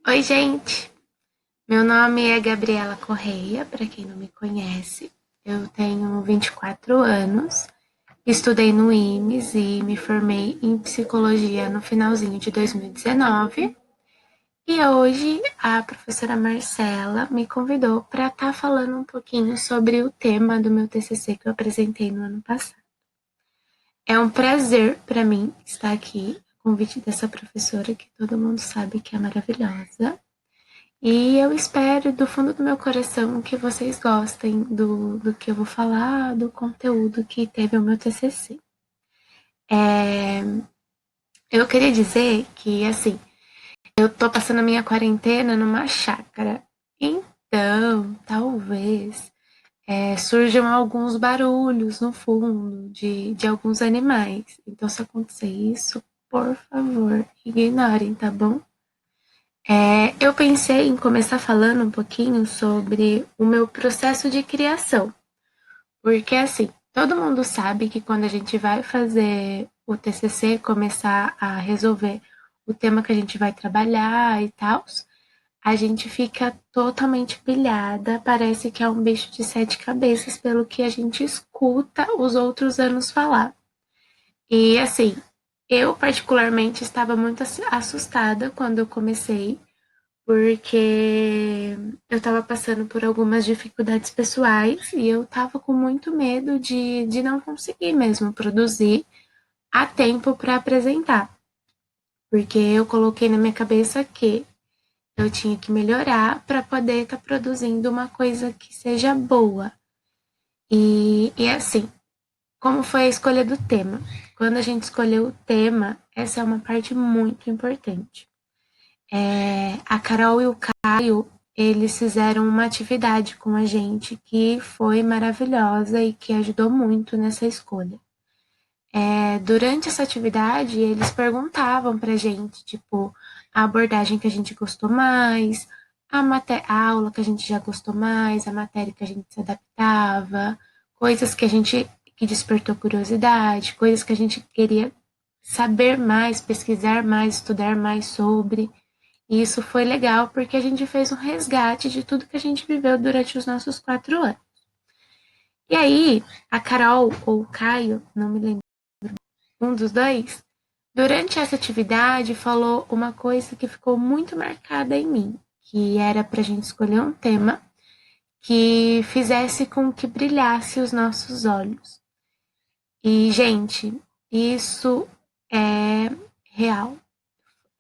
Oi, gente! Meu nome é Gabriela Correia, para quem não me conhece. Eu tenho 24 anos, estudei no IMES e me formei em psicologia no finalzinho de 2019. E hoje a professora Marcela me convidou para estar falando um pouquinho sobre o tema do meu TCC que eu apresentei no ano passado. É um prazer para mim estar aqui, a convite dessa professora que todo mundo sabe que é maravilhosa. E eu espero do fundo do meu coração que vocês gostem do que eu vou falar, do conteúdo que teve o meu TCC. É, eu queria dizer que, assim, eu tô passando a minha quarentena numa chácara. Então, talvez surjam alguns barulhos no fundo de alguns animais. Então, se acontecer isso, por favor, ignorem, tá bom? Eu pensei em começar falando um pouquinho sobre o meu processo de criação, porque assim, todo mundo sabe que quando a gente vai fazer o TCC, começar a resolver o tema que a gente vai trabalhar e tal, a gente fica totalmente pilhada, parece que é um bicho de sete cabeças pelo que a gente escuta os outros anos falar. E assim, eu particularmente estava muito assustada quando eu comecei, porque eu estava passando por algumas dificuldades pessoais e eu estava com muito medo de não conseguir mesmo produzir a tempo para apresentar, porque eu coloquei na minha cabeça que eu tinha que melhorar para poder estar produzindo uma coisa que seja boa. E assim, como foi a escolha do tema? Quando a gente escolheu o tema, essa é uma parte muito importante. A Carol e o Caio, eles fizeram uma atividade com a gente que foi maravilhosa e que ajudou muito nessa escolha. Durante essa atividade, eles perguntavam pra gente, tipo, a abordagem que a gente gostou mais, a aula que a gente já gostou mais, a matéria que a gente se adaptava, coisas que despertou curiosidade, coisas que a gente queria saber mais, pesquisar mais, estudar mais sobre. E isso foi legal porque a gente fez um resgate de tudo que a gente viveu durante os nossos 4 anos. E aí, a Carol ou o Caio, não me lembro, um dos dois, durante essa atividade falou uma coisa que ficou muito marcada em mim, que era para a gente escolher um tema que fizesse com que brilhasse os nossos olhos. E, gente, isso é real.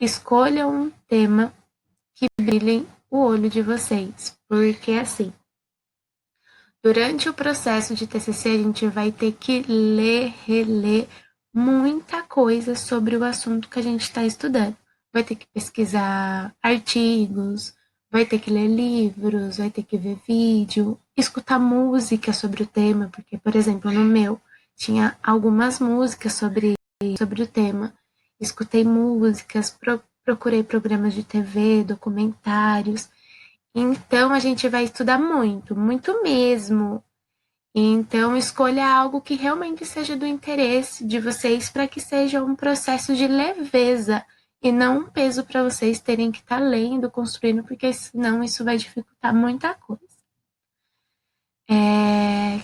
Escolham um tema que brilhem o olho de vocês, porque assim, durante o processo de TCC a gente vai ter que ler, reler muita coisa sobre o assunto que a gente está estudando. Vai ter que pesquisar artigos, vai ter que ler livros, vai ter que ver vídeo, escutar música sobre o tema, porque, por exemplo, no meu tinha algumas músicas sobre o tema. Escutei músicas, procurei programas de TV, documentários. Então a gente vai estudar muito, muito mesmo. Então escolha algo que realmente seja do interesse de vocês para que seja um processo de leveza e não um peso para vocês terem que estar lendo, construindo, porque senão isso vai dificultar muita coisa.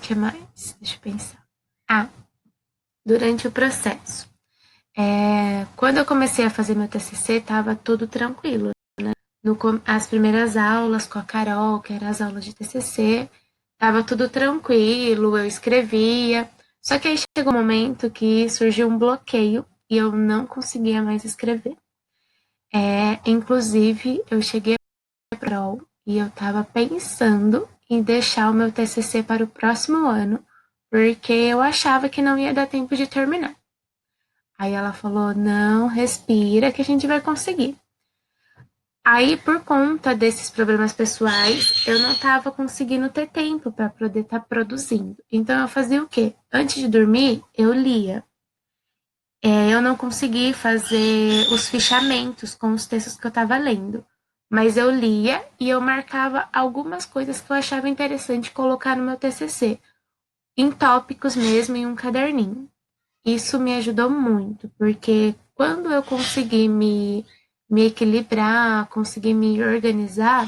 Que mais? Deixa eu pensar. Ah, durante o processo. Quando eu comecei a fazer meu TCC, estava tudo tranquilo. As primeiras aulas com a Carol, que eram as aulas de TCC, tava tudo tranquilo, eu escrevia. Só que aí chegou um momento que surgiu um bloqueio e eu não conseguia mais escrever. Inclusive, eu cheguei a Carol e eu tava pensando em deixar o meu TCC para o próximo ano, porque eu achava que não ia dar tempo de terminar. Aí ela falou: não, respira que a gente vai conseguir. Aí, por conta desses problemas pessoais, eu não estava conseguindo ter tempo para poder estar produzindo. Então, eu fazia o quê? Antes de dormir, eu lia. Eu não consegui fazer os fichamentos com os textos que eu estava lendo, mas eu lia e eu marcava algumas coisas que eu achava interessante colocar no meu TCC, em tópicos mesmo, em um caderninho. Isso me ajudou muito, porque quando eu consegui me equilibrar, conseguir me organizar,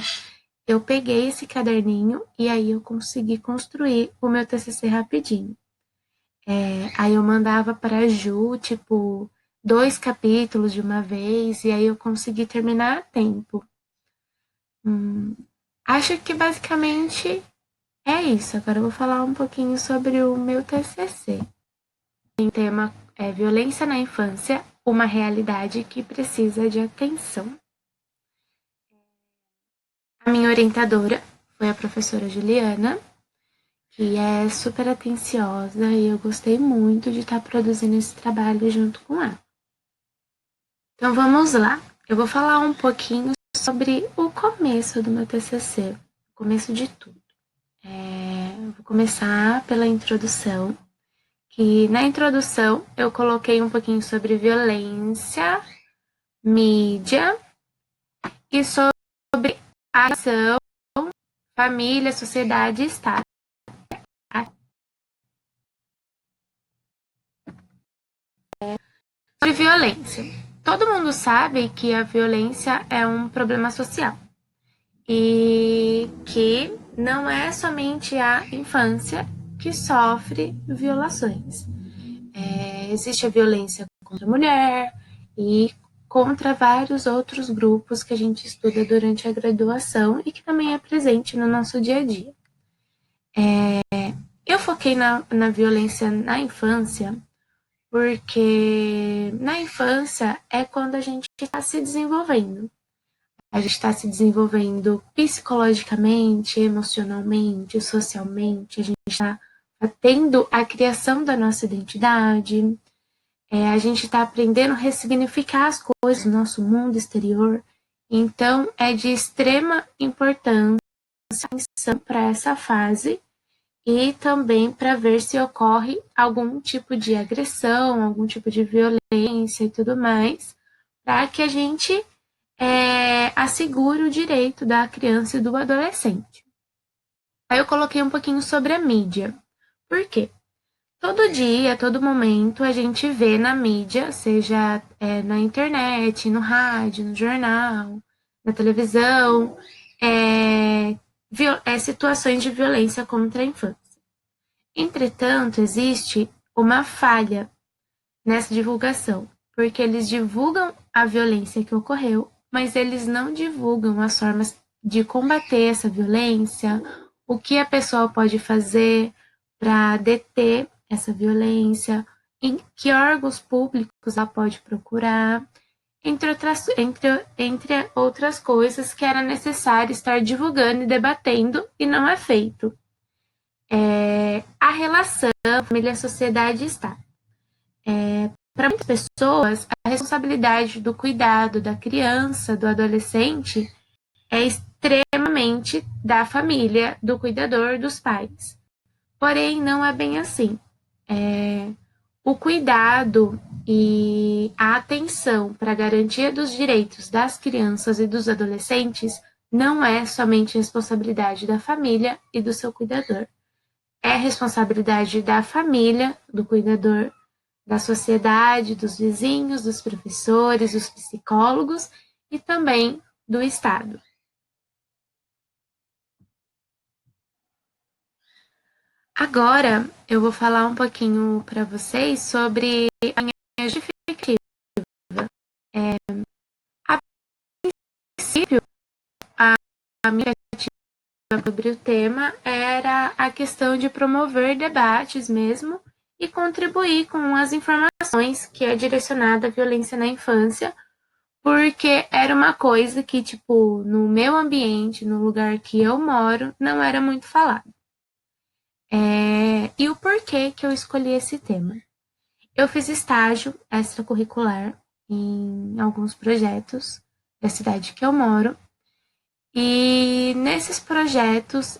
eu peguei esse caderninho e aí eu consegui construir o meu TCC rapidinho. Aí eu mandava para a Ju, tipo, 2 capítulos de uma vez, e aí eu consegui terminar a tempo. Acho que basicamente é isso. Agora eu vou falar um pouquinho sobre o meu TCC. O tema é Violência na Infância, uma realidade que precisa de atenção. A minha orientadora foi a professora Juliana, que é super atenciosa e eu gostei muito de estar produzindo esse trabalho junto com ela. Então vamos lá. Eu vou falar um pouquinho sobre o começo do meu TCC, o começo de tudo. Vou começar pela introdução, que na introdução eu coloquei um pouquinho sobre violência, mídia e sobre a ação, família, sociedade e Estado. Sobre violência. Todo mundo sabe que a violência é um problema social e que não é somente a infância que sofre violações. Existe a violência contra a mulher e contra vários outros grupos que a gente estuda durante a graduação e que também é presente no nosso dia a dia. Eu foquei na violência na infância porque na infância é quando a gente está se desenvolvendo. A gente está se desenvolvendo psicologicamente, emocionalmente, socialmente, a gente está tendo a criação da nossa identidade, a gente está aprendendo a ressignificar as coisas no nosso mundo exterior. Então, é de extrema importância para essa fase e também para ver se ocorre algum tipo de agressão, algum tipo de violência e tudo mais, para que a gente assegure o direito da criança e do adolescente. Aí eu coloquei um pouquinho sobre a mídia. Por quê? Todo dia, a todo momento, a gente vê na mídia, seja na internet, no rádio, no jornal, na televisão, situações de violência contra a infância. Entretanto, existe uma falha nessa divulgação, porque eles divulgam a violência que ocorreu, mas eles não divulgam as formas de combater essa violência, o que a pessoa pode fazer para deter essa violência, em que órgãos públicos ela pode procurar, entre outras coisas que era necessário estar divulgando e debatendo, e não é feito. A relação família-sociedade está. Para muitas pessoas, a responsabilidade do cuidado da criança, do adolescente, é extremamente da família, do cuidador, dos pais. Porém, não é bem assim. O cuidado e a atenção para a garantia dos direitos das crianças e dos adolescentes não é somente responsabilidade da família e do seu cuidador. É responsabilidade da família, do cuidador, da sociedade, dos vizinhos, dos professores, dos psicólogos e também do Estado. Agora eu vou falar um pouquinho para vocês sobre a minha justificativa. A princípio, a minha justificativa sobre o tema era a questão de promover debates mesmo e contribuir com as informações que é direcionada à violência na infância, porque era uma coisa que, tipo, no meu ambiente, no lugar que eu moro, não era muito falado. E o porquê que eu escolhi esse tema? Eu fiz estágio extracurricular em alguns projetos da cidade que eu moro, e nesses projetos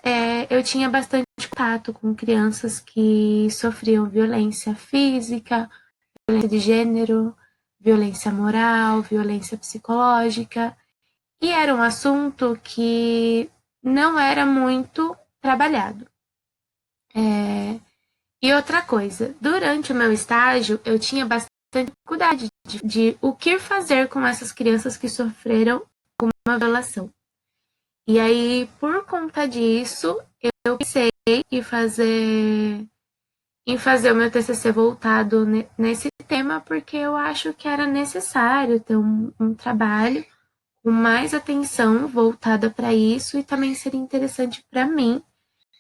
eu tinha bastante contato com crianças que sofriam violência física, violência de gênero, violência moral, violência psicológica, e era um assunto que não era muito trabalhado. E outra coisa, durante o meu estágio, eu tinha bastante dificuldade de o que fazer com essas crianças que sofreram uma violação. E aí, por conta disso, eu pensei em fazer o meu TCC voltado nesse tema, porque eu acho que era necessário ter um trabalho com mais atenção voltada para isso, e também seria interessante para mim,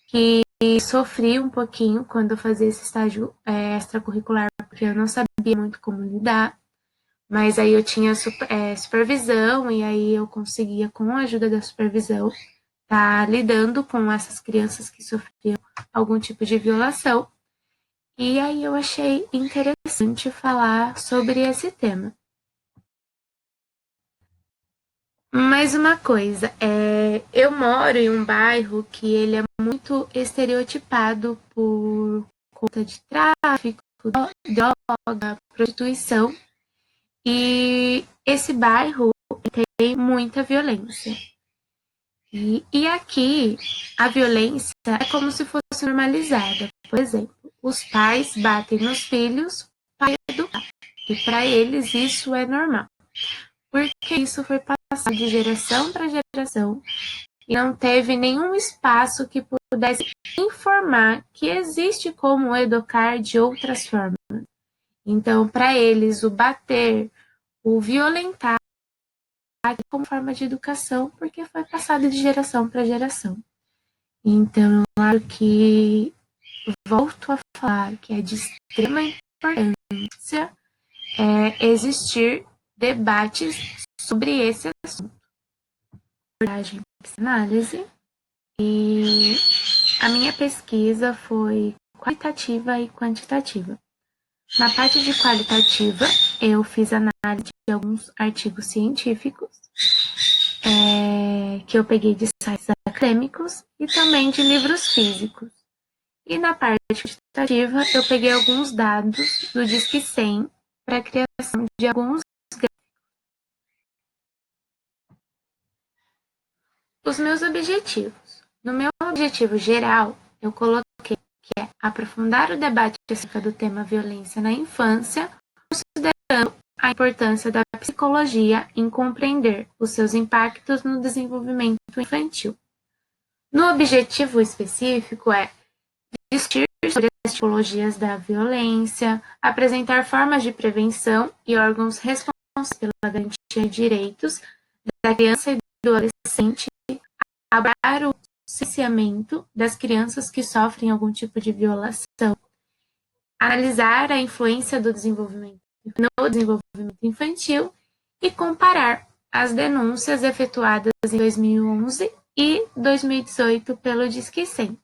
que sofri um pouquinho quando eu fazia esse estágio extracurricular, porque eu não sabia muito como lidar, mas aí eu tinha supervisão, e aí eu conseguia, com a ajuda da supervisão, estar lidando com essas crianças que sofriam algum tipo de violação. E aí eu achei interessante falar sobre esse tema. Mais uma coisa, eu moro em um bairro que ele é muito estereotipado por conta de tráfico, droga, prostituição, e esse bairro tem muita violência. E aqui a violência é como se fosse normalizada. Por exemplo, os pais batem nos filhos para educar, e para eles isso é normal, porque isso foi passado de geração para geração e não teve nenhum espaço que pudesse informar que existe como educar de outras formas. Então, para eles, o bater, o violentar é como forma de educação, porque foi passado de geração para geração. Então, eu acho que volto a falar que é de extrema importância existir debates sobre esse assunto. Abordagem psicanálise, e a minha pesquisa foi qualitativa e quantitativa. Na parte de qualitativa, eu fiz análise de alguns artigos científicos, que eu peguei de sites acadêmicos e também de livros físicos. E na parte quantitativa, eu peguei alguns dados do Disque 100 para a criação de alguns. Os meus objetivos. No meu objetivo geral, eu coloquei que é aprofundar o debate acerca do tema violência na infância, considerando a importância da psicologia em compreender os seus impactos no desenvolvimento infantil. No objetivo específico é discutir sobre as tipologias da violência, apresentar formas de prevenção e órgãos responsáveis pela garantia de direitos da criança e do adolescente, abordar o silenciamento das crianças que sofrem algum tipo de violação, analisar a influência do desenvolvimento no desenvolvimento infantil e comparar as denúncias efetuadas em 2011 e 2018 pelo Disque 100.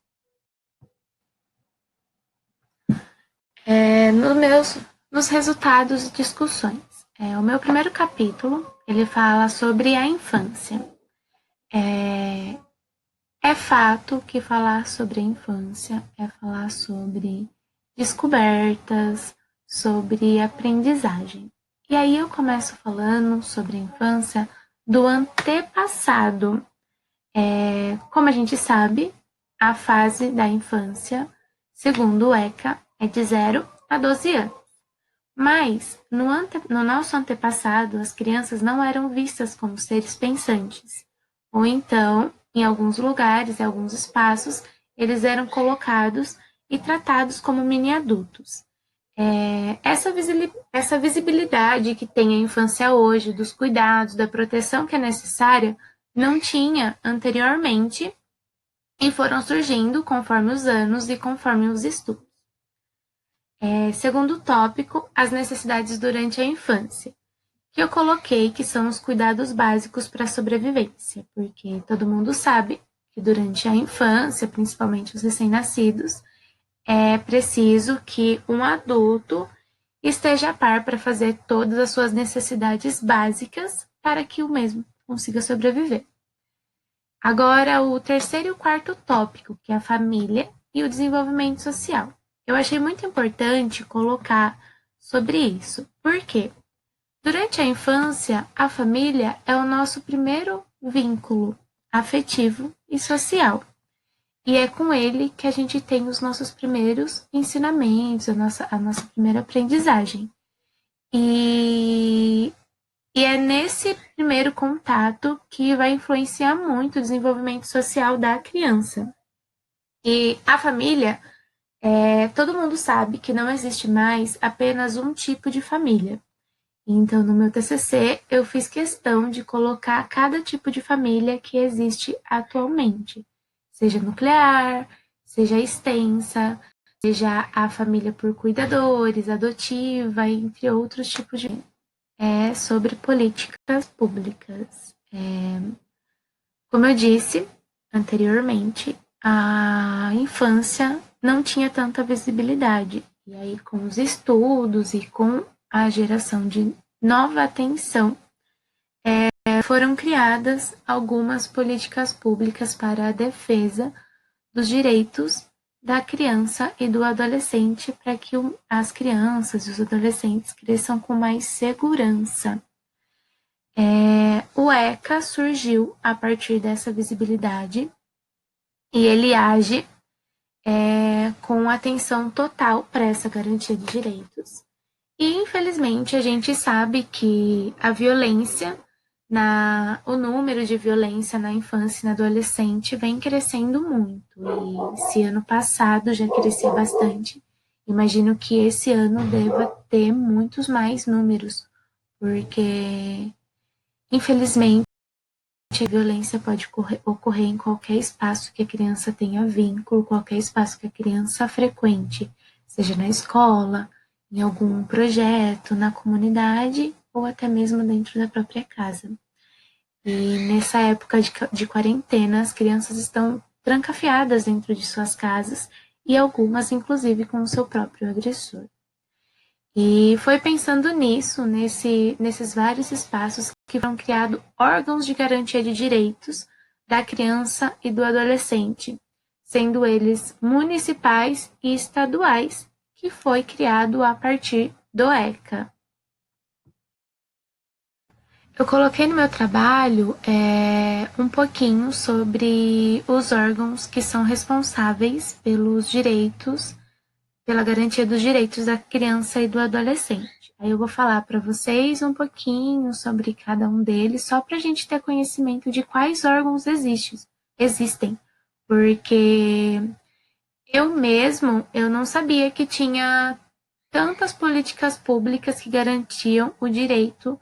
Nos resultados e discussões. O meu primeiro capítulo, ele fala sobre a infância. É fato que falar sobre a infância é falar sobre descobertas, sobre aprendizagem. E aí eu começo falando sobre a infância do antepassado. Como a gente sabe, a fase da infância, segundo o ECA, é de 0 a 12 anos. Mas, no nosso antepassado, as crianças não eram vistas como seres pensantes. Ou então, em alguns lugares, em alguns espaços, eles eram colocados e tratados como mini-adultos. Essa visibilidade que tem a infância hoje, dos cuidados, da proteção que é necessária, não tinha anteriormente e foram surgindo conforme os anos e conforme os estudos. Segundo tópico, as necessidades durante a infância, que eu coloquei que são os cuidados básicos para a sobrevivência, porque todo mundo sabe que durante a infância, principalmente os recém-nascidos, é preciso que um adulto esteja a par para fazer todas as suas necessidades básicas para que o mesmo consiga sobreviver. Agora, o terceiro e o quarto tópico, que é a família e o desenvolvimento social. Eu achei muito importante colocar sobre isso. Por quê? Durante a infância, a família é o nosso primeiro vínculo afetivo e social. E é com ele que a gente tem os nossos primeiros ensinamentos, a nossa primeira aprendizagem. E, e é nesse primeiro contato que vai influenciar muito o desenvolvimento social da criança. E a família, todo mundo sabe que não existe mais apenas um tipo de família. Então, no meu TCC, eu fiz questão de colocar cada tipo de família que existe atualmente, seja nuclear, seja extensa, seja a família por cuidadores, adotiva, entre outros tipos de. É sobre políticas públicas. Como eu disse anteriormente, a infância não tinha tanta visibilidade. E aí, com os estudos e com a geração de nova atenção, foram criadas algumas políticas públicas para a defesa dos direitos da criança e do adolescente para que as crianças e os adolescentes cresçam com mais segurança. O ECA surgiu a partir dessa visibilidade e ele age com atenção total para essa garantia de direitos. E, infelizmente, a gente sabe que a violência, o número de violência na infância e na adolescente vem crescendo muito. E esse ano passado já cresceu bastante. Imagino que esse ano deva ter muitos mais números, porque, infelizmente, a violência pode ocorrer em qualquer espaço que a criança tenha vínculo, qualquer espaço que a criança frequente, seja na escola, em algum projeto, na comunidade ou até mesmo dentro da própria casa. E nessa época de quarentena, as crianças estão trancafiadas dentro de suas casas e algumas, inclusive, com o seu próprio agressor. E foi pensando nisso, nesses vários espaços, que foram criados órgãos de garantia de direitos da criança e do adolescente, sendo eles municipais e estaduais, que foi criado a partir do ECA. Eu coloquei no meu trabalho um pouquinho sobre os órgãos que são responsáveis pelos direitos, pela garantia dos direitos da criança e do adolescente. Aí eu vou falar para vocês um pouquinho sobre cada um deles, só para a gente ter conhecimento de quais órgãos existem, porque eu não sabia que tinha tantas políticas públicas que garantiam os direitos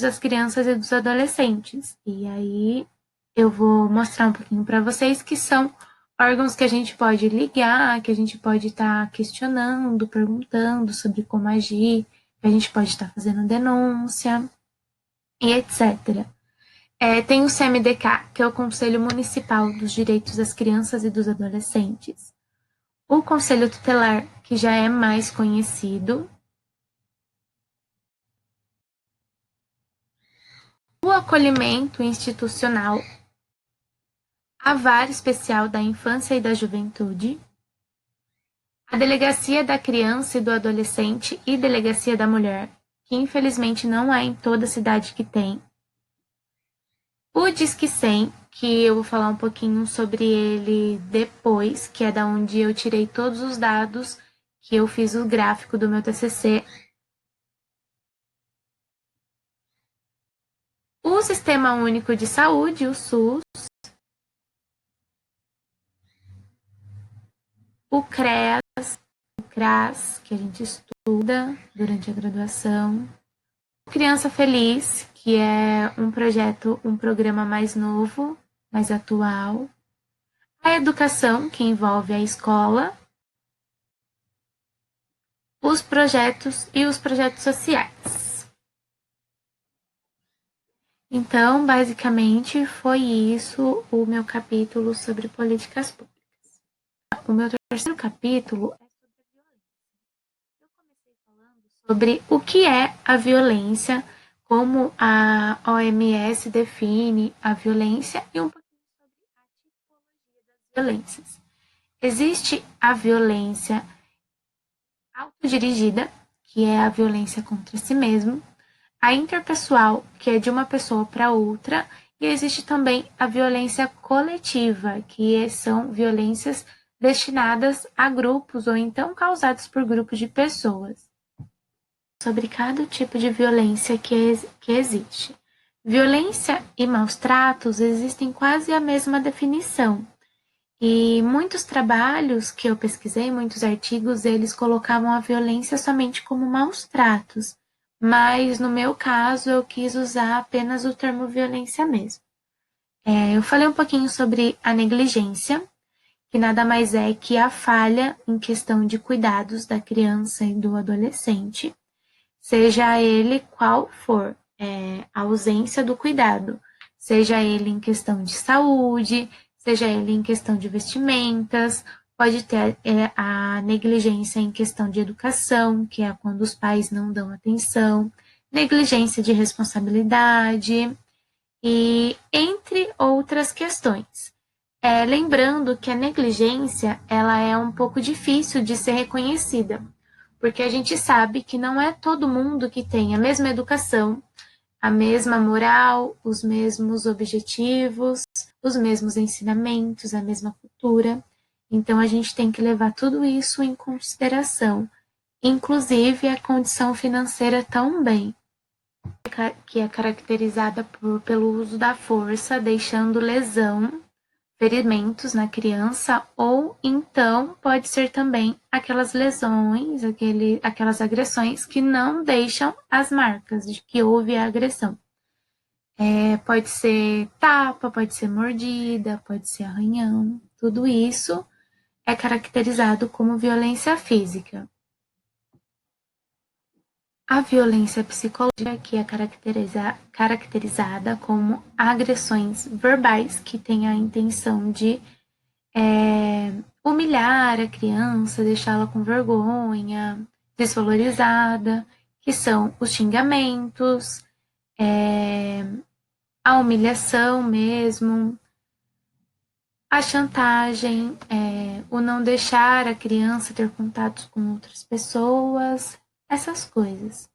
das crianças e dos adolescentes. E aí eu vou mostrar um pouquinho para vocês que são órgãos que a gente pode ligar, que a gente pode estar questionando, perguntando sobre como agir, que a gente pode estar fazendo denúncia e etc. Tem o CMDK, que é o Conselho Municipal dos Direitos das Crianças e dos Adolescentes. O Conselho Tutelar, que já é mais conhecido. O acolhimento institucional, a Vara Especial da Infância e da Juventude, a Delegacia da Criança e do Adolescente e Delegacia da Mulher, que infelizmente não é em toda cidade que tem. O Disque 100, que eu vou falar um pouquinho sobre ele depois, que é da onde eu tirei todos os dados, que eu fiz o gráfico do meu TCC. O Sistema Único de Saúde, o SUS. O CREAS, o CRAS, que a gente estuda durante a graduação. O Criança Feliz, que é um projeto, um programa mais novo, mais atual. A educação, que envolve a escola. Os projetos e os projetos sociais. Então, basicamente, foi isso o meu capítulo sobre políticas públicas. O meu terceiro capítulo é sobre a violência. Eu comecei falando sobre o que é a violência, como a OMS define a violência e um pouquinho sobre a tipologia das violências. Existe a violência autodirigida, que é a violência contra si mesmo, a interpessoal, que é de uma pessoa para outra, e existe também a violência coletiva, que são violências destinadas a grupos ou então causadas por grupos de pessoas. sobre cada tipo de violência que existe. Violência e maus tratos existem quase a mesma definição. E muitos trabalhos que eu pesquisei, muitos artigos, eles colocavam a violência somente como maus tratos. Mas no meu caso, eu quis usar apenas o termo violência mesmo. Eu falei um pouquinho sobre a negligência, que nada mais é que a falha em questão de cuidados da criança e do adolescente, seja ele qual for, a ausência do cuidado, seja ele em questão de saúde, seja ele em questão de vestimentas, pode ter a negligência em questão de educação, que é quando os pais não dão atenção, negligência de responsabilidade, e entre outras questões. Lembrando que a negligência ela é um pouco difícil de ser reconhecida, porque a gente sabe que não é todo mundo que tem a mesma educação, a mesma moral, os mesmos objetivos, os mesmos ensinamentos, a mesma cultura. Então a gente tem que levar tudo isso em consideração, inclusive a condição financeira também, que é caracterizada pelo uso da força, deixando lesão, ferimentos na criança, ou então pode ser também aquelas lesões, aquelas agressões que não deixam as marcas de que houve a agressão. Pode ser tapa, pode ser mordida, pode ser arranhão, tudo isso é caracterizado como violência física. A violência psicológica, que é caracterizada como agressões verbais que têm a intenção de humilhar a criança, deixá-la com vergonha, desvalorizada, que são os xingamentos, a humilhação mesmo, a chantagem, o não deixar a criança ter contatos com outras pessoas, essas coisas.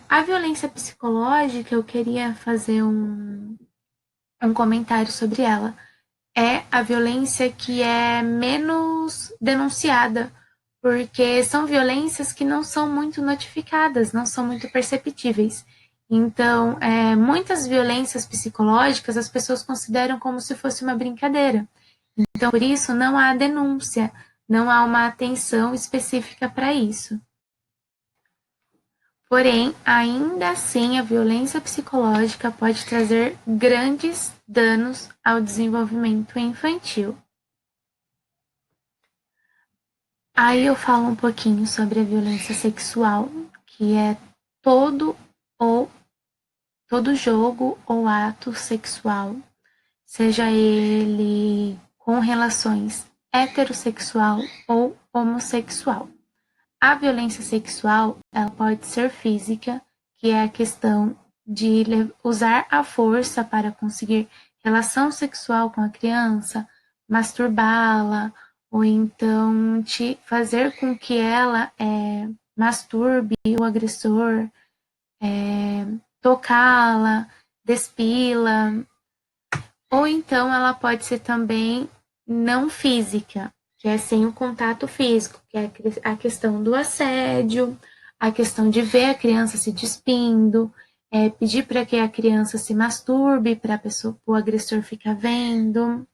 A violência psicológica, eu queria fazer um comentário sobre ela. É a violência que é menos denunciada, porque são violências que não são muito notificadas, não são muito perceptíveis. Então, muitas violências psicológicas as pessoas consideram como se fosse uma brincadeira. Então, por isso, não há denúncia, não há uma atenção específica para isso. Porém, ainda assim, a violência psicológica pode trazer grandes danos ao desenvolvimento infantil. Aí eu falo um pouquinho sobre a violência sexual, que é todo ou todo jogo ou ato sexual, seja ele com relações heterossexual ou homossexual. A violência sexual, ela pode ser física, que é a questão de usar a força para conseguir relação sexual com a criança, masturbá-la, ou então te fazer com que ela masturbe o agressor, tocá-la, despila, ou então ela pode ser também não física, que é sem o contato físico, que é a questão do assédio, a questão de ver a criança se despindo, pedir para que a criança se masturbe para o agressor ficar vendo.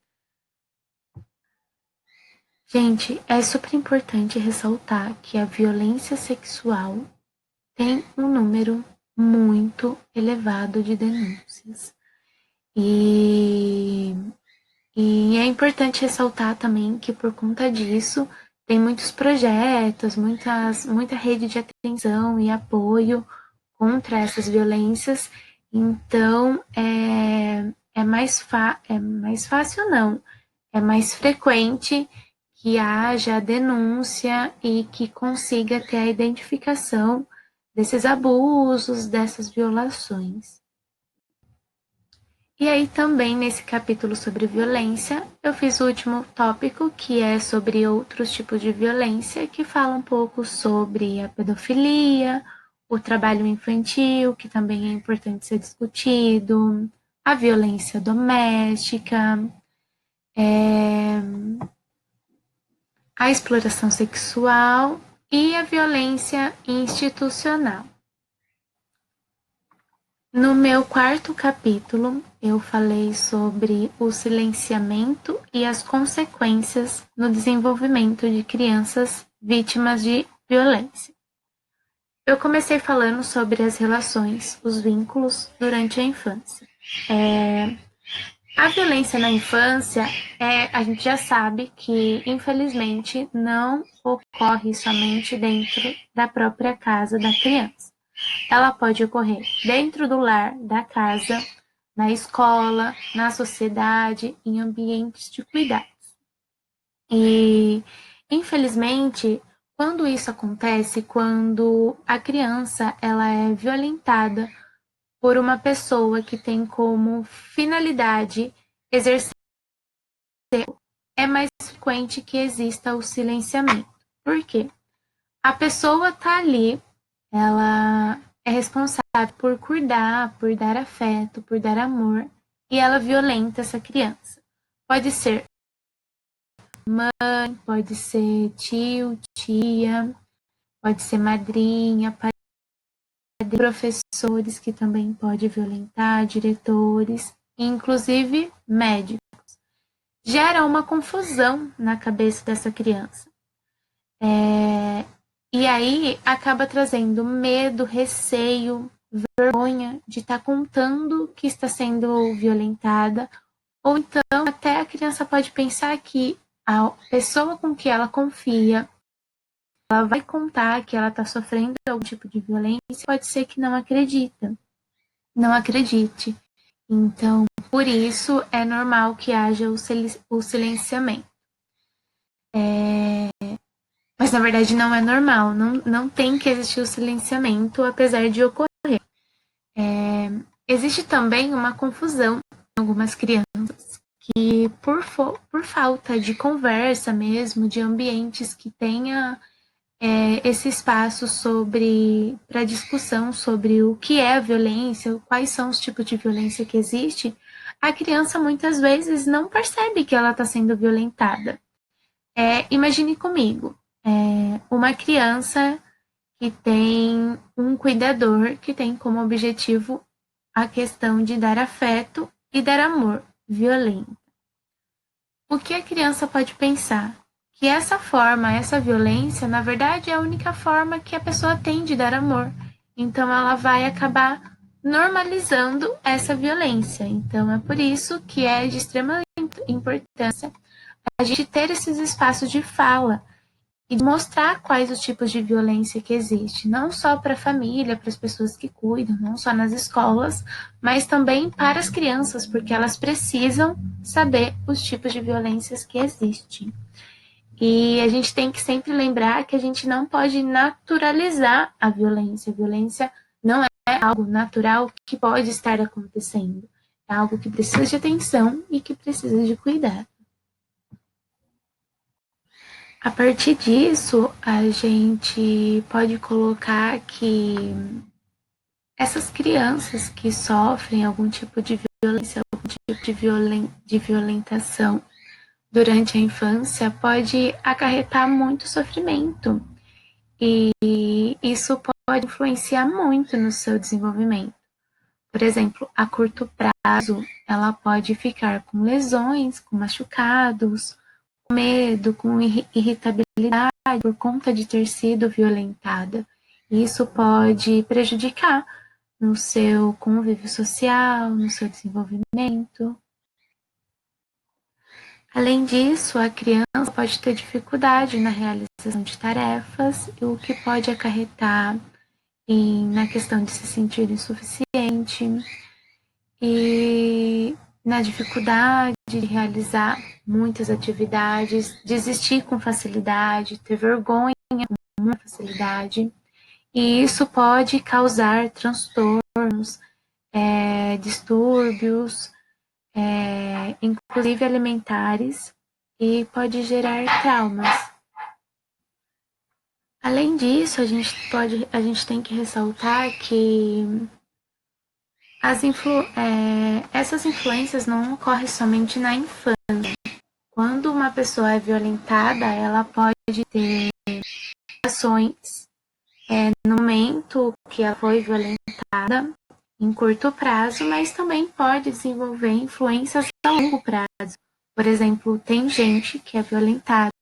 Gente, é super importante ressaltar que a violência sexual tem um número muito elevado de denúncias. E é importante ressaltar também que por conta disso tem muitos projetos, muita rede de atenção e apoio contra essas violências. Então é mais fácil não, é mais frequente que haja denúncia e que consiga ter a identificação desses abusos, dessas violações. E aí também nesse capítulo sobre violência, eu fiz o último tópico, que é sobre outros tipos de violência, que fala um pouco sobre a pedofilia, o trabalho infantil, que também é importante ser discutido, a violência doméstica, a exploração sexual E a violência institucional. No meu quarto capítulo, eu falei sobre o silenciamento e as consequências no desenvolvimento de crianças vítimas de violência. Eu comecei falando sobre as relações, os vínculos durante a infância. A violência na infância, a gente já sabe que, infelizmente, não ocorre somente dentro da própria casa da criança. Ela pode ocorrer dentro do lar, da casa, na escola, na sociedade, em ambientes de cuidados. E, infelizmente, quando isso acontece, quando a criança ela é violentada por uma pessoa que tem como finalidade exercer, é mais frequente que exista o silenciamento. Por quê? A pessoa está ali, ela é responsável por cuidar, por dar afeto, por dar amor, e ela violenta essa criança. Pode ser mãe, pode ser tio, tia, pode ser madrinha, professores que também pode violentar, diretores, inclusive médicos. Gera uma confusão na cabeça dessa criança. E aí acaba trazendo medo, receio, vergonha de estar contando que está sendo violentada, ou então até a criança pode pensar que a pessoa com que ela confia, ela vai contar que ela está sofrendo algum tipo de violência, pode ser que não acredite. Então, por isso é normal que haja o silenciamento. Mas na verdade não é normal, não tem que existir o silenciamento, apesar de ocorrer. Existe também uma confusão em algumas crianças que, por falta de conversa mesmo, de ambientes que tenha esse espaço para discussão sobre o que é a violência, quais são os tipos de violência que existe, a criança muitas vezes não percebe que ela está sendo violentada. Imagine comigo, uma criança que tem um cuidador que tem como objetivo a questão de dar afeto e dar amor violento. O que a criança pode pensar? Que essa violência, na verdade, é a única forma que a pessoa tem de dar amor. Então, ela vai acabar normalizando essa violência. Então, é por isso que é de extrema importância a gente ter esses espaços de fala e mostrar quais os tipos de violência que existe, não só para a família, para as pessoas que cuidam, não só nas escolas, mas também para as crianças, porque elas precisam saber os tipos de violências que existem. E a gente tem que sempre lembrar que a gente não pode naturalizar a violência. A violência não é algo natural que pode estar acontecendo. É algo que precisa de atenção e que precisa de cuidado. A partir disso, a gente pode colocar que essas crianças que sofrem algum tipo de violência, algum tipo de violentação durante a infância, pode acarretar muito sofrimento. E isso pode influenciar muito no seu desenvolvimento. Por exemplo, a curto prazo, ela pode ficar com lesões, com machucados, com medo, com irritabilidade por conta de ter sido violentada. Isso pode prejudicar no seu convívio social, no seu desenvolvimento. Além disso, a criança pode ter dificuldade na realização de tarefas, o que pode acarretar na questão de se sentir insuficiente e na dificuldade de realizar muitas atividades, desistir com facilidade, ter vergonha com muita facilidade. E isso pode causar transtornos, distúrbios, inclusive alimentares, e pode gerar traumas. Além disso, a gente tem que ressaltar que essas influências não ocorrem somente na infância. Quando uma pessoa é violentada, ela pode ter reações no momento que ela foi violentada, em curto prazo, mas também pode desenvolver influências a longo prazo. Por exemplo, tem gente que é violentado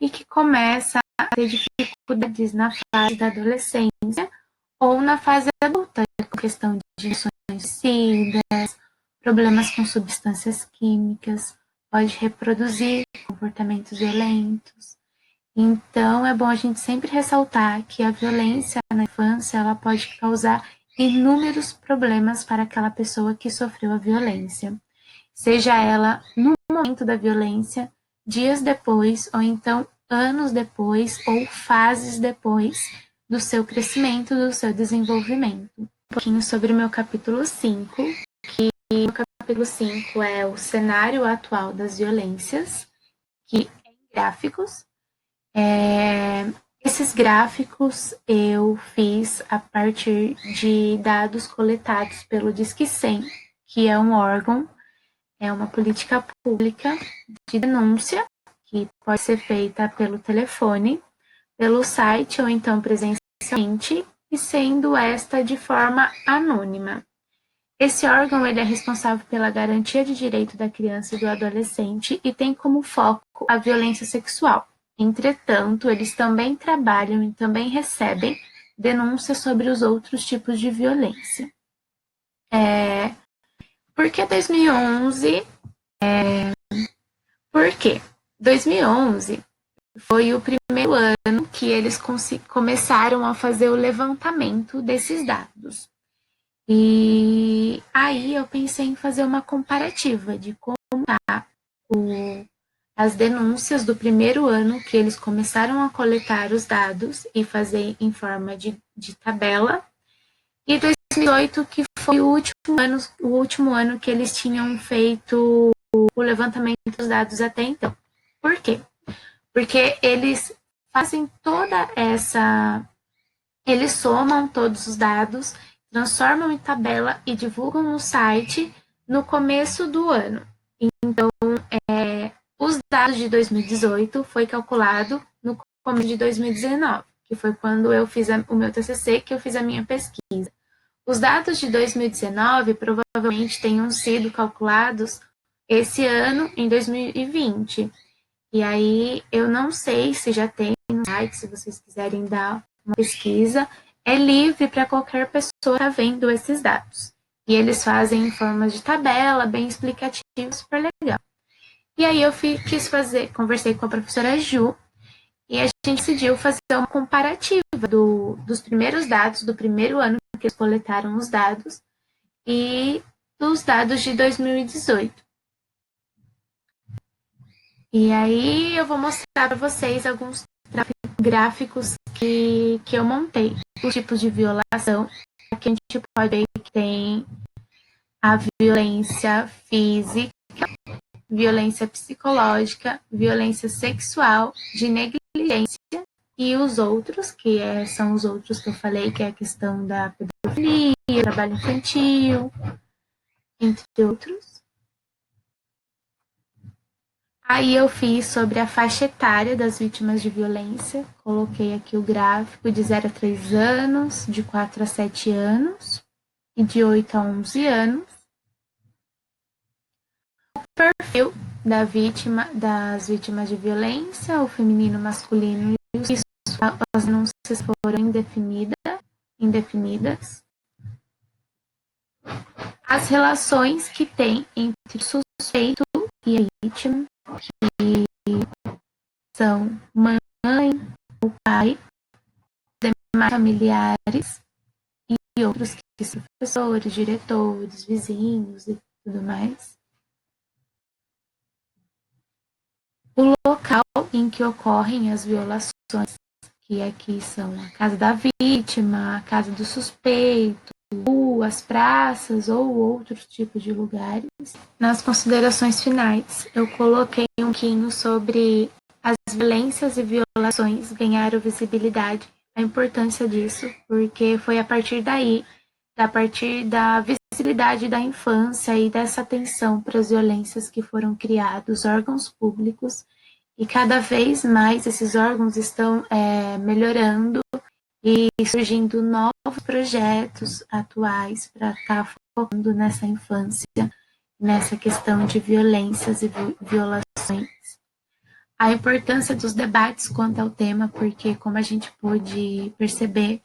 e que começa a ter dificuldades na fase da adolescência ou na fase adulta, com questão de emoções suicidas, problemas com substâncias químicas, pode reproduzir comportamentos violentos. Então, é bom a gente sempre ressaltar que a violência na infância ela pode causar inúmeros problemas para aquela pessoa que sofreu a violência, seja ela no momento da violência, dias depois, ou então anos depois, ou fases depois do seu crescimento, do seu desenvolvimento. Um pouquinho sobre o meu capítulo 5, que o capítulo 5 é o cenário atual das violências, que é em gráficos. Esses gráficos eu fiz a partir de dados coletados pelo Disque 100, que é um órgão, é uma política pública de denúncia, que pode ser feita pelo telefone, pelo site ou então presencialmente, e sendo esta de forma anônima. Esse órgão ele é responsável pela garantia de direito da criança e do adolescente e tem como foco a violência sexual. Entretanto, eles também trabalham e também recebem denúncias sobre os outros tipos de violência. Por que 2011? Por quê? 2011 foi o primeiro ano que eles começaram a fazer o levantamento desses dados. E aí eu pensei em fazer uma comparativa de como tá as denúncias do primeiro ano que eles começaram a coletar os dados e fazer em forma de tabela, e 2018 que foi o último ano que eles tinham feito o levantamento dos dados até então. Por quê? Porque eles fazem toda essa... Eles somam todos os dados, transformam em tabela e divulgam no site no começo do ano. Então, os dados de 2018 foi calculado no começo de 2019, que foi quando eu fiz o meu TCC, que eu fiz a minha pesquisa. Os dados de 2019 provavelmente tenham sido calculados esse ano, em 2020. E aí, eu não sei se já tem no site, se vocês quiserem dar uma pesquisa, é livre para qualquer pessoa estar vendo esses dados. E eles fazem em forma de tabela, bem explicativa, super legal. E aí eu conversei com a professora Ju, e a gente decidiu fazer uma comparativa dos primeiros dados, do primeiro ano que eles coletaram os dados, e dos dados de 2018. E aí eu vou mostrar para vocês alguns gráficos que eu montei. Os tipos de violação. Aqui a gente pode ver que tem a violência física, violência psicológica, violência sexual, de negligência e os outros, que são os outros que eu falei, que é a questão da pedofilia, trabalho infantil, entre outros. Aí eu fiz sobre a faixa etária das vítimas de violência, coloquei aqui o gráfico de 0 a 3 anos, de 4 a 7 anos e de 8 a 11 anos. O perfil das vítimas de violência, o feminino, masculino e o sexual, as denúncias foram indefinidas. As relações que tem entre o suspeito e a vítima, que são mãe ou pai, demais familiares e outros que são professores, diretores, vizinhos e tudo mais. O local em que ocorrem as violações, que aqui são a casa da vítima, a casa do suspeito, ruas, praças ou outros tipos de lugares. Nas considerações finais, eu coloquei um pouquinho sobre as violências e violações ganharam visibilidade, a importância disso, porque foi a partir daí, a partir da visibilidade da infância e dessa atenção para as violências que foram criados órgãos públicos E cada vez mais esses órgãos estão melhorando e surgindo novos projetos atuais para estar focando nessa infância, nessa questão de violências e violações. A importância dos debates quanto ao tema, porque, como a gente pôde perceber,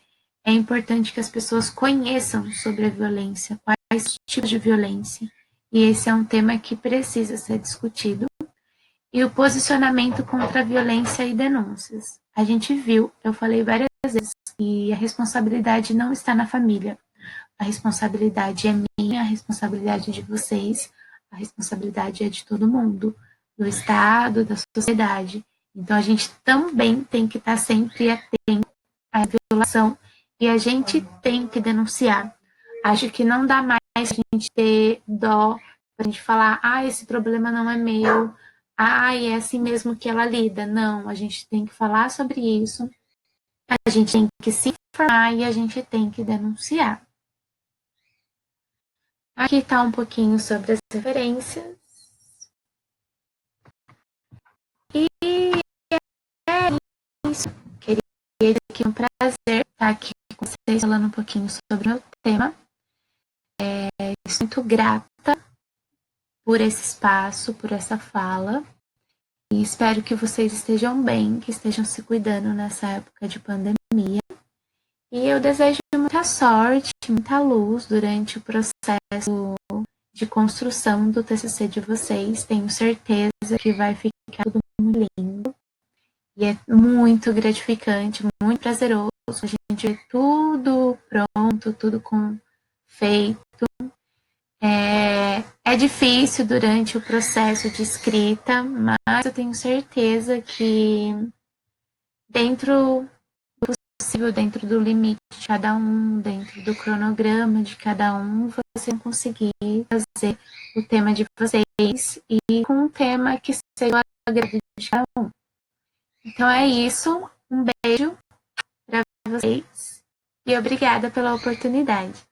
é importante que as pessoas conheçam sobre a violência, quais os tipos de violência. E esse é um tema que precisa ser discutido. E o posicionamento contra a violência e denúncias. A gente viu, eu falei várias vezes, que a responsabilidade não está na família. A responsabilidade é minha, a responsabilidade é de vocês, a responsabilidade é de todo mundo, do Estado, da sociedade. Então a gente também tem que estar sempre atento à violação e a gente tem que denunciar. Acho que não dá mais a gente ter dó para a gente falar, esse problema não é meu, é assim mesmo que ela lida. Não, a gente tem que falar sobre isso, a gente tem que se informar e a gente tem que denunciar. Aqui está um pouquinho sobre as referências. E é isso. Queria dizer que é um prazer estar aqui com vocês falando um pouquinho sobre o meu tema. Estou muito grata por esse espaço, por essa fala. E espero que vocês estejam bem, que estejam se cuidando nessa época de pandemia. E eu desejo muita sorte, muita luz durante o processo de construção do TCC de vocês. Tenho certeza que vai ficar tudo muito lindo. E é muito gratificante, muito prazeroso a gente ver tudo pronto, tudo feito. É difícil durante o processo de escrita, mas eu tenho certeza que dentro do possível, dentro do limite de cada um, dentro do cronograma de cada um, vocês vão conseguir fazer o tema de vocês e com um tema que seja o agrado de cada um. Então é isso, um beijo para vocês e obrigada pela oportunidade.